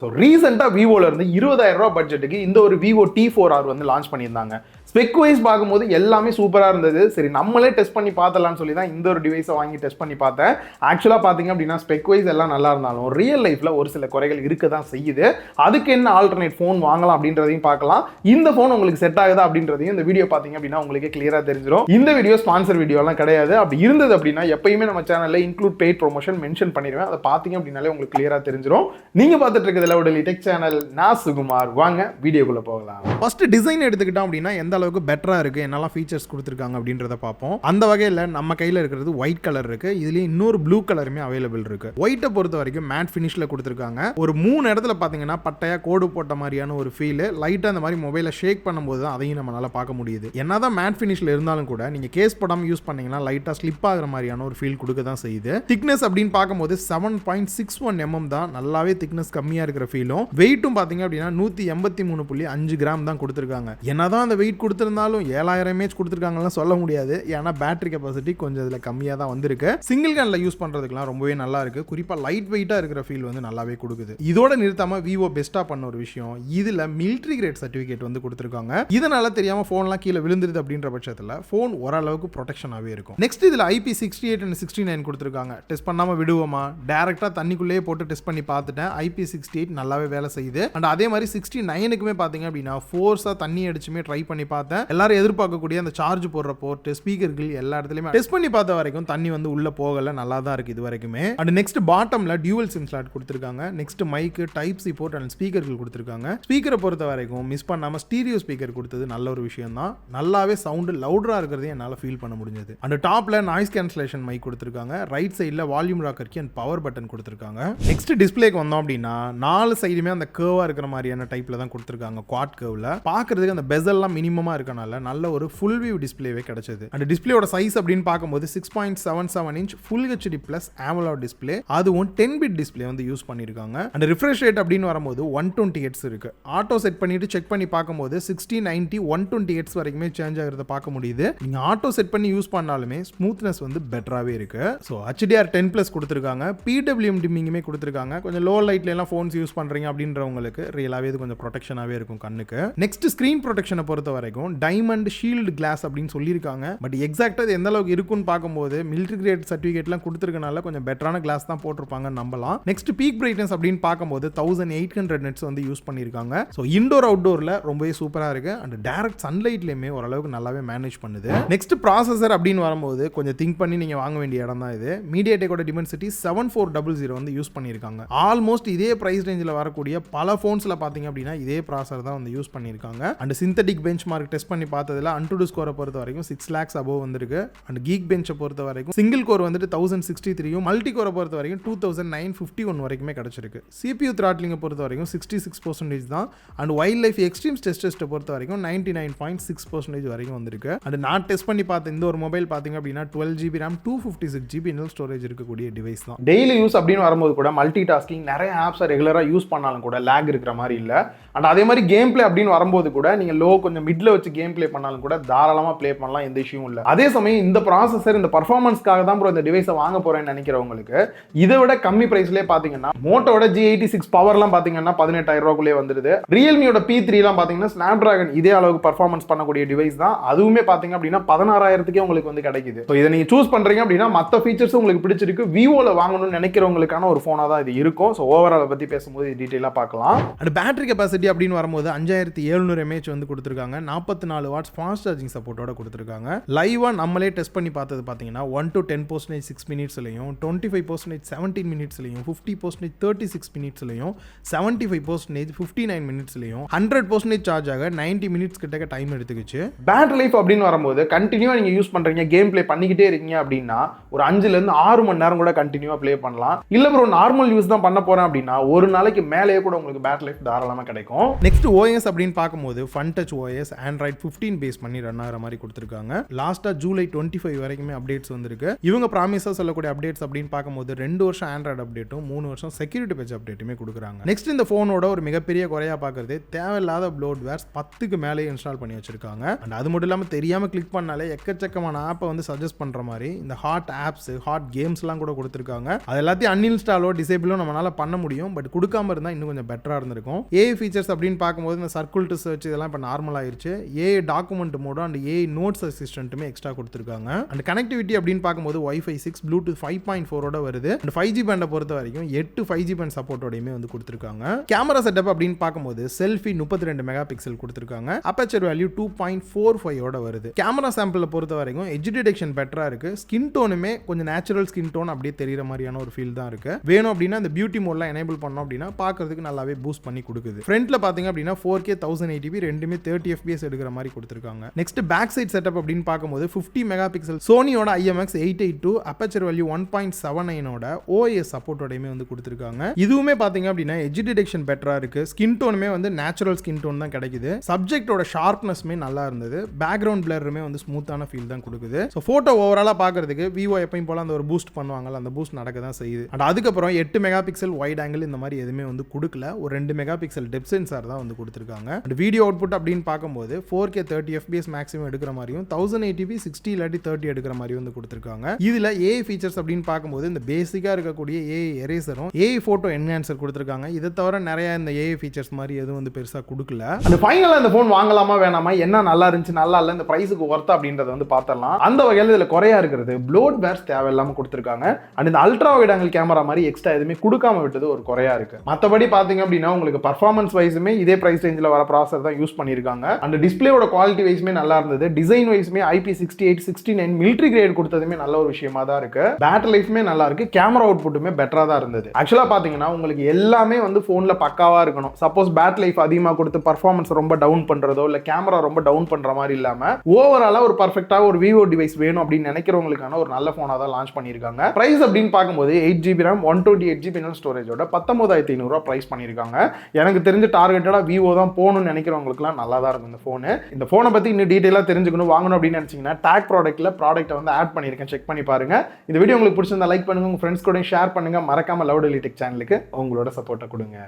So ரீசெண்டாக விவோல இருந்து 20,000 ரூபா பட்ஜெட்டுக்கு இந்த ஒரு விவோ T4R வந்து லான்ச் பண்ணியிருந்தாங்க. ஸ்பெக் வைஸ் பார்க்கும்போது எல்லாமே சூப்பராக இருந்தது. சரி நம்மளே டெஸ்ட் பண்ணி பார்த்தலாம்னு சொல்லி தான் இந்த ஒரு டிவைஸை வாங்கி டெஸ்ட் பண்ணி பார்த்தேன். ஆக்சுவலாக பார்த்தீங்க அப்படின்னா ஸ்பெக் வைஸ் எல்லாம் நல்லா இருந்தாலும் ரியல் லைஃப்பில் ஒரு சில குறைகள் இருக்க தான் செய்யுது. அதுக்கு என்ன ஆல்டர்னேட் ஃபோன் வாங்கலாம் அப்படின்றதையும் பார்க்கலாம். இந்த ஃபோன் உங்களுக்கு செட் ஆகுதா அப்படின்றதையும் இந்த வீடியோ பார்த்தீங்க அப்படின்னா உங்களுக்கு கிளியராக தெரிஞ்சிடும். இந்த வீடியோ ஸ்பான்சர் வீடியோலாம் கிடையாது. அப்படி இருந்தது அப்படின்னா எப்பயுமே நம்ம சேனலில் இன்க்ளூட் பெய்ட் ப்ரொமோஷன் மென்ஷன் பண்ணிடுவேன். அதை பார்த்தீங்க அப்படின்னாலே உங்களுக்கு கிளியராக தெரிஞ்சிடும். நீங்கள் பார்த்துட்டு இருக்கிறது உடனே டெக் சேனல், நான் சுகுமார். வாங்க வீடியோக்குள்ள போகலாம். ஃபர்ஸ்ட் டிசைன் எடுத்துக்கிட்டோம் அப்படின்னா எந்த அளவுக்கு பெட்டரா இருக்கு, என்னெல்லாம் ஃபீச்சர்ஸ் கொடுத்துருக்காங்க அப்படின்றத பார்ப்போம். அந்த வகையில் நம்ம கையில் இருக்கிறது ஒயிட் கலர் இருக்கு. இதுலயும் இன்னொரு ப்ளூ கலருமே அவைலபிள் இருக்கு. ஒயிட்டை பொறுத்த வரைக்கும் மேட் ஃபினிஷ்ல கொடுத்துருக்காங்க. ஒரு 3 இடத்துல பார்த்தீங்கன்னா பட்டையா கோடு போட்ட மாதிரியான ஒரு ஃபீல். லைட்டா அந்த மாதிரி மொபைலை ஷேக் பண்ணும்போது தான் அதையும் நம்மளால பார்க்க முடியுது. என்னதான் மேட் ஃபினிஷ்ல இருந்தாலும் கூட நீங்க கேஸ் போடாம யூஸ் பண்ணீங்கன்னா லைட்டா ஸ்லிப் ஆகிற மாதிரியான ஒரு ஃபீல் கொடுக்க தான் செய்யுது. திக்னஸ் அப்படின்னு பார்க்கும்போது 7.61 mm தான். நல்லாவே திக்னஸ் கம்மியா இருக்கிற ஃபீலும். வெயிட்டும் பாத்தீங்க அப்படின்னா 183.5 கிராம் தான் கொடுத்திருக்காங்க. என்னதான் அந்த வெயிட் கொடுத்திருந்தாலும் 7000 mAh கொடுத்திருக்காங்கலாம் சொல்ல முடியாது. ஏன்னா பேட்டரி கெபாசிட்டி கொஞ்சம் இதுல கம்மியா தான் வந்திருக்கு. சிங்கிள் கேன்ல யூஸ் பண்றதுக்குலாம் ரொம்பவே நல்லா இருக்கு. குறிப்பா லைட் வெயிட்டா இருக்கிற ஃபீல் வந்து நல்லாவே கொடுக்குது. இதோட நிறுத்தாம விவோ பெஸ்டா பண்ண ஒரு விஷயம், இதுல மிலிட்டரி கிரேட் சர்டிபிகேட் வந்து கொடுத்திருக்காங்க. இதனால தெரியாம போன்லாம் கீழே விழுந்துருது அப்படின்ற பட்சத்துல போன் ஓரளவுக்கு ப்ரொடெக்ஷனாவே இருக்கும். நெக்ஸ்ட் இதுல IP68 and 69 கொடுத்திருக்காங்க. டெஸ்ட் பண்ணாம விடுவோமா, டைரக்டா தண்ணிக்குள்ளேயே போட்டு டெஸ்ட் பண்ணி பார்த்துட்டேன். IP68 நல்லாவே வேலை செய்யுது. அண்ட் அதே மாதிரி 69க்குமே பாத்தீங்க அப்படின்னா ஃபோர்ஸா தண்ணி அடிச்சுமே ட்ரை பண்ணி பார்த்தேன். எல்லாரும் எதிர்பார்க்கக்கூடிய அந்த சார்ஜ் போடுற போர்ட், ஸ்பீக்கர்கள் எல்லா இடத்துலயுமே டெஸ்ட் பண்ணி பார்த்த வரைக்கும் தண்ணி வந்து உள்ள போகல, நல்லா தான் இருக்கு இது வரைக்குமே. அண்ட் நெக்ஸ்ட் பாட்டம்ல டியூவல் சிம் ஸ்லாட் கொடுத்திருக்காங்க. Next mic, type C port and ஸ்பீக்கர்கள் கொடுத்திருக்காங்க. ஸ்பீக்கரை பொறுத்த வரைக்கும் மிஸ் பண்ணாம ஸ்டீரியோ ஸ்பீக்கர் கொடுத்தது நல்ல ஒரு விஷயம் தான். நல்லாவே சவுண்ட் லவுடரா இருக்கிறதையும் என்னால ஃபீல் பண்ண முடிஞ்சது. அண்ட் டாப்ல நாய்ஸ் கேன்சலேஷன் மைக் கொடுத்திருக்காங்க. ரைட் சைடுல volume rocker key and power button கொடுத்திருக்காங்க. நெக்ஸ்ட் டிஸ்பிளேக்கு வந்தோம் அப்படின்னா 4 சைடுமே அந்த கர்வா இருக்கிற மாதிரியான டைப்ல தான் கொடுத்திருக்காங்க. குவாட் கர்வ்ல பார்க்கிறதுக்கு அந்த பெசல்லாம் மினிமமா இருக்கனால நல்ல ஒரு ஃபுல் வியூ டிஸ்ப்ளேவே கிடைச்சது. அந்த டிஸ்ப்ளேயோட சைஸ் அப்படின்னு பார்க்கும்போது 6.77 inch full HD plus AMOLED display. அதுவும் 10 பிட் டிஸ்ப்ளே வந்து யூஸ் பண்ணிருக்காங்க. அந்த ரிஃப்ரெஷ் ரேட் அப்படின்னு வரும்போது 120 Hz இருக்கு. ஆட்டோ செட் பண்ணிட்டு செக் பண்ணி பார்க்கும்போது 60, 90, 120 Hz வரைக்குமே சேஞ்ச் ஆகிறத பார்க்க முடியுது. நீங்க ஆட்டோ செட் பண்ணி யூஸ் பண்ணாலுமே ஸ்மூத்னஸ் வந்து பெட்டராவே இருக்கு. ஸோ HDR10+ கொடுத்திருக்காங்க. PWM டிம்மிங்குமே கொடுத்திருக்காங்க. கொஞ்சம் லோ லைட்ல எல்லாம் ஃபோன்ஸ் யூஸ் பண்றீங்க அப்படின்றவங்களுக்கு ரியலாவே இது கொஞ்சம் ப்ரொடெக்ஷனாவே இருக்கும் கண்ணுக்கு. நெக்ஸ்ட் ஸ்கிரீன் ப்ரொடெக்ஷனை பொறுத்த வரைக்கும் டைமண்ட் ஷீல்டு கிளாஸ் அப்படின்னு சொல்லியிருக்காங்க. பட் எக்ஸாக்டா இது எந்த அளவுக்கு இருக்குன்னு பார்க்கும்போது மிலிட்டரி கிரேட் சர்டிஃபிகேட்லாம் கொடுத்திருக்கனால கொஞ்சம் பெட்டரான கிளாஸ் தான் போட்டிருப்பாங்கன்னு நம்பலாம். நெக்ஸ்ட் பீக் பிரைட்னஸ் அப்படின்னு பார்க்கும்போது 1800 nits வந்து யூஸ் பண்ணியிருக்காங்க. ஸோ இன்டோர் அவுட்டோர்ல ரொம்பவே சூப்பரா இருக்கு. அண்ட் டைரக்ட் சன்லைட்லயுமே ஓரளவுக்கு நல்லாவே மேனேஜ் பண்ணுது. நெக்ஸ்ட் ப்ராசஸர் அப்படின்னு வரும்போது கொஞ்சம் திங்க் பண்ணி நீங்க வாங்க வேண்டிய இடம் தான் இது. மீடியாடெக்கோட டிமென்சிட்டி 7400 வந்து யூஸ் பண்ணியிருக்காங்க. ஆல்மோஸ்ட் இதே பிரைஸ் ரேஞ்சில் வரக்கூடிய பல போன்ஸ்ல பாத்தீங்க அப்படின்னா இதே ப்ராசஸர் தான் வந்து யூஸ் பண்ணிருக்காங்க. And synthetic bench mark test பண்ணி பார்த்ததுல AnTuTu ஸ்கோரை பொறுத்த வரைக்கும் 6 lakhs above வந்திருக்கு. அண்ட் கீக் பெஞ்சை பொறுத்த வரைக்கும் சிங்கிள் கோர் வந்துட்டு 1063, மல்டி கோரை பொறுத்த வரைக்கும் 2951 வரைக்குமே கிடைச்சிருக்கு. CPU த்ராட்லிங்கை பொறுத்த வரைக்கும் 66% தான். அண்ட் வைல்ட் லைஃப் எக்ஸ்ட்ரீம்ஸ் டெஸ்ட்டை பொறுத்த வரைக்கும் 99.6% வரைக்கும் வந்திருக்கு. அண்ட் நான் டெஸ்ட் பண்ணி பார்த்த இந்த ஒரு மொபைல் பாத்தீங்க அப்படின்னா 12GB RAM 256GB internal storage இருக்கக்கூடிய டிவைஸ் தான். டெய்லி யூஸ் அப்படின்னு வரும்போது கூட மல்டி டாஸ்கிங் நிறைய ஆப்ஸை ரெகுலரா யூஸ் பண்ணாலும் கூட லேக் இருக்கிற மாதிரி இல்ல. அண்ட் அதே மாதிரி கேம் பிளே அப்படின்னு வரும்போது கூட நீங்க லோ கொஞ்சம் மிட்ல வச்சு கேம் பிளே பண்ணாலும் கூட தாராளமா பிளே பண்ணலாம், எந்த இஷ்யூவும் இல்ல. அதே சமயம் இந்த ப்ராசஸர் இந்த பர்ஃபார்மன்ஸ்க்காக தான் ப்ரோ இந்த டிவைஸை வாங்க போறேன்னு நினைக்கிறவங்களுக்கு இதை விட கம்மி பிரைஸ்லயே பாத்தீங்கன்னா மோட்டோட G86 பவர்லாம் பாத்தீங்கன்னா 18,000 ரூபாய்க்குள்ளே வந்துருது. ரியல்மியோட P3 எல்லாம் பாத்தீங்கன்னா ஸ்னாப் டிராகன் இதே அளவுக்கு பர்ஃபார்மன்ஸ் பண்ணக்கூடிய டிவைஸ் தான். அதுவுமே பாத்தீங்க அப்படின்னா 16,000க்கே உங்களுக்கு வந்து கிடைக்குது. ஸோ இதை நீங்க சூஸ் பண்றீங்க அப்படின்னா மற்ற ஃபீச்சர்ஸ் உங்களுக்கு பிடிச்சிருக்கு, விவோல வாங்கணும்னு நினைக்கிறவங்களுக்கான ஒரு போனா தான் இது இருக்கும். ஸோ ஓவரால் பத்தி பேசும்போது டீடைலா பார்க்கலாம். அண்ட் பேட்டரி கெபாசிட்டி அப்படின்னு வரும்போது 5700 mAh வந்து கொடுத்திருக்காங்க. 44 வாட்ஸ் ஃபாஸ்ட் சார்ஜிங் சப்போர்ட்டோட கொடுத்திருக்காங்க. லைவா நம்மளே டெஸ்ட் பண்ணி பார்த்தது பாத்தீங்கன்னா 1 to 10% 6 மினிட்ஸ்லயும், 25% 17 மினிட்ஸ்லயும், 50% 36 மினிட்ஸ்லயும், 75% 59 மினிட்ஸ்லயும், 100% சார்ஜ் ஆக 90 மினிட்ஸ் கிட்ட டைம் எடுத்துக்கிச்சு. பேட்டரி லைஃப் அப்படின்னு வரும்போது கண்டினியூவா நீங்க யூஸ் பண்றீங்க, கேம் பிளே பண்ணிக்கிட்டே இருக்கீங்க அப்படின்னா ஒரு 5 to 6 மணி நேரம் கூட கண்டினியூவா பிளே பண்ணலாம். இல்ல ப்ரோ நார்மல் யூஸ் தான் பண்ண போறேன் அப்படின்னா ஒரு நாளைக்கு மேலேயே கூட உங்களுக்கு பேட்டரி லைஃப் தாராளமா கிடைக்கும். நெக்ஸ்ட் OS அப்படின்னு பார்க்கும்போது Funtouch OS, Android 15 base பண்ணி ரன் ஆகிற மாதிரி கொடுத்துருக்காங்க. லாஸ்ட்டாக ஜூலை 25 வரைக்குமே அப்டேட்ஸ் வந்திருக்கு. இவங்க ப்ராமிஸாக சொல்லக்கூடிய அப்டேட்ஸ் அப்படின்னு பார்க்கும்போது 2 வருஷம் ஆண்ட்ராய்டு அப்டேட்டும் 3 வருஷம் செக்யூரிட்டி பேட்ச் அப்டேட்டுமே கொடுக்குறாங்க. நெக்ஸ்ட் இந்த ஃபோனோட ஒரு மிகப்பெரிய குறையா பார்க்கறது தேவையில்லாத ப்ளோட்வேர்ஸ் 10க்கு மேலே இன்ஸ்டால் பண்ணி வச்சிருக்காங்க. அண்ட் அது மட்டும் இல்லாமல் தெரியாமல் கிளிக் பண்ணாலே எக்கச்சக்கமான ஆப்பை வந்து சஜஸ்ட் பண்ணுற மாதிரி இந்த ஹாட் ஆப்ஸ் ஹாட் கேம்ஸ்லாம் கூட கொடுத்துருக்காங்க. அது எல்லாத்தையும் அன்இன்ஸ்டாலோ டிசேபிளோ நம்மளால பண்ண முடியும். பட் கொடுக்காம இருந்தால் இன்னும் கொஞ்சம் பெட்டராக இருந்திருக்கும். ஏஐ ஃபீச்சர்ஸ் அப்படின்னு பார்க்கும்போது இந்த சர்க்கிள் டு சர்ச் இதெல்லாம் இப்போ நார்மல் ஆயிருச்சு. ஏஐ டாக்குமெண்ட் மோடும் அண்ட் ஏஐ நோட்ஸ் அசிஸ்டன்ட்டுமே எக்ஸ்ட்ரா கொடுத்துருக்காங்க. அண்ட் கனெக்டிவிட்டி அப்படின்னு பார்க்கும்போது Wi-Fi 6 Bluetooth 5.4 வருது. அண்ட் 5G பேண்டை பொறுத்த வரைக்கும் 8 5G பேண்ட் சப்போர்ட்டோடையுமே வந்து கொடுத்துருக்காங்க. கேமரா செட்டப் அப்படின்னு பார்க்கும்போது செல்ஃபி 32 மெகா பிக்சல் கொடுத்துருக்காங்க. அப்பேச்சர் வேல்யூ 2.45 வருது. கேமரா சாம்பிளை பொறுத்த வரைக்கும் எட்ஜ் டிடெக்ஷன் பெட்டரா இருக்கு. ஸ்கின் டோனுமே கொஞ்சம் நேச்சுரல் ஸ்கின் டோன் அப்படியே தெரியுற மாதிரியான ஒரு ஃபீல் தான் இருக்கு. வேணும் அப்படின்னா இந்த பியூட்டி மோட்லாம் எனேபிள் பண்ணோம் அப்படின்னா பார்க்கறதுக்கு நல்லாவே பூஸ்ட் பண்ணி கொடுக்குது. ஃப்ரண்ட்ல பாத்தீங்க அப்படின்னா 4K 1080p ரெண்டுமே 30 fps எடுக்கிற மாதிரி கொடுத்துருக்காங்க. நெக்ஸ்ட் பேக் சைட் செட்டப் அப்படின்னு பார்க்கும்போது 50 மெகா பிக்சல் சோனியோட IMX 882 அப்பேச்சர் வேல்யூ 1.79 OIS சப்போர்ட்டோடையுமே வந்து கொடுத்துருக்காங்க. இதுவுமே பாத்தீங்க அப்படின்னா எட்ஜ் டிடெக்ஷன் பெட்டரா இருக்கு. ஸ்கின் டோனுமே வந்து நேச்சுரல் ஸ்கின் டோன் தான் கிடைக்குது. சப்ஜெக்டோட ஷார்ப்னஸ்மே நல்லா இருந்தது. பேக்ரவுண்ட் பிளருமே வந்து ஸ்மூத்தான ஃபீல் தான் கொடுக்குது. ஸோ ஃபோட்டோ ஓவராலாக பார்க்கறதுக்கு விவோ எப்பயும் போல அந்த ஒரு பூஸ்ட் பண்ணுவாங்கல்ல அந்த பூஸ்ட் நடக்க தான் செய்யுது. அண்ட் அதுக்கப்புறம் 8 மெகா பிக்சல் வைட் ஆங்கிள் இந்த மாதிரி எதுவுமே வந்து கொடுக்கல. ஒரு 2 மெகா பிக்சல் டெப்த் சென்சார் தான் வந்து கொடுத்துருக்காங்க. அண்ட் வீடியோ அவுட்புட் அப்படின்னு பார்க்கும்போது 4K 30 fps மேக்ஸிமம் எடுக்கிற மாதிரியும் 1080p 60 இல்லாட்டி 30 எடுக்கிற மாதிரி வந்து கொடுத்துருக்காங்க. இதுல ஏஐ ஃபீச்சர்ஸ் அப்படின்னு பார்க்கும்போது இந்த பேசிக்கா இருக்கக்கூடிய ஏஐ எரேசரும் ஏஐ போட்டோ என்ஹான்சர் கொடுத்துருக்காங்க. இதை தவிர நிறைய இந்த ஏஐ ஃபீச்சர்ஸ் மாதிரி எதுவும் வந்து பெருசா கொடுக்கல. அந்த ஃபைனலா இந்த ஃபோன் வாங்கலாமா வேணாமா, என்ன நல்லா இருந்துச்சு நல்லா இல்லை, இந்த பிரைஸுக்கு ஒர்த்தா அப்படின்றத வந்து பார்த்தரலாம். அந்த வகையில் இதுல குறையா இருக்கிறது ப்ளோட் பேர்ஸ் தேவையில்லாம கொடுத்துருக்காங்க. அண்ட் இந்த அல்ட்ரா வைட் ஆங்கிள் கேமரா மாதிரி எக்ஸ்ட்ரா எதுவுமே கொடுக்காம விட்டது ஒரு குறையா இருக்கு. மற்றபடி பாத்தீங்க அப்படின்னா உங்களுக்கு பர்ஃபார்மன்ஸ் வைஸுமே இதே பிரைஸ் ரேஞ்சில் வர ப்ராசர் தான் யூஸ் பண்ணியிருக்காங்க. அந்த டிஸ்பிளேயோட குவாலிட்டி வைஸுமே நல்லா இருந்தது. டிசைன் வைஸுமே IP68 69 மிலிட்டரி கிரேட் கொடுத்ததுமே நல்ல ஒரு விஷயமா தான் இருக்கு. பேட்டரி லைஃப்மே நல்லா இருக்கு. கேமரா அவுட்புட்டுமே பெட்டரா தான் இருந்தது. ஆக்சுவலா பாத்தீங்கன்னா உங்களுக்கு எல்லாமே வந்து போன்ல பக்காவா இருக்கணும். சப்போஸ் பேட்டரி லைஃப் அதிகமாக கொடுத்து பர்ஃபார்மன்ஸ் ரொம்ப டவுன் பண்றதோ இல்ல கேமரா ரொம்ப டவுன் பண்ற மாதிரி இல்லாம ஓவராலா ஒரு பர்ஃபெக்ட்டா ஒரு விவோ டிவைஸ் வேணும் அப்படின்னு நினைக்கிறவங்களுக்கான ஒரு நல்ல போனா தான் லான்ச் பண்ணியிருக்காங்க. பிரைஸ் அப்படின்னு பார்க்கும்போது 8GB RAM 128GB ஸ்டோரேஜோட 19,500 பிரைஸ் பண்ணியிருக்காங்க. எனக்கு தெரிஞ்ச டார்கெட்டடா விவோ தான் போகணும்னு நினைக்கிறவங்களுக்குலாம் நல்லா தான் இருக்கும் இந்த போனு. இந்த போனை பத்தி இன்னும் டீடைலா தெரிஞ்சுக்கணும் வாங்கணும் அப்படின்னு நினைச்சீங்கன்னா டாக் ப்ராடக்ட்ல ப்ராடக்ட்டை வந்து ஆட் பண்ணியிருக்கேன், செக் பண்ணி பாருங்க. இந்த வீடியோ உங்களுக்கு பிடிச்சிருந்தா லைக் பண்ணுங்க, உங்க ஃப்ரெண்ட்ஸ் கூட ஷேர் பண்ணுங்க. மறக்காம லவ் டெலி டெக் சேனலுக்கு உங்களோட சப்போர்ட்டை கொடுங்க.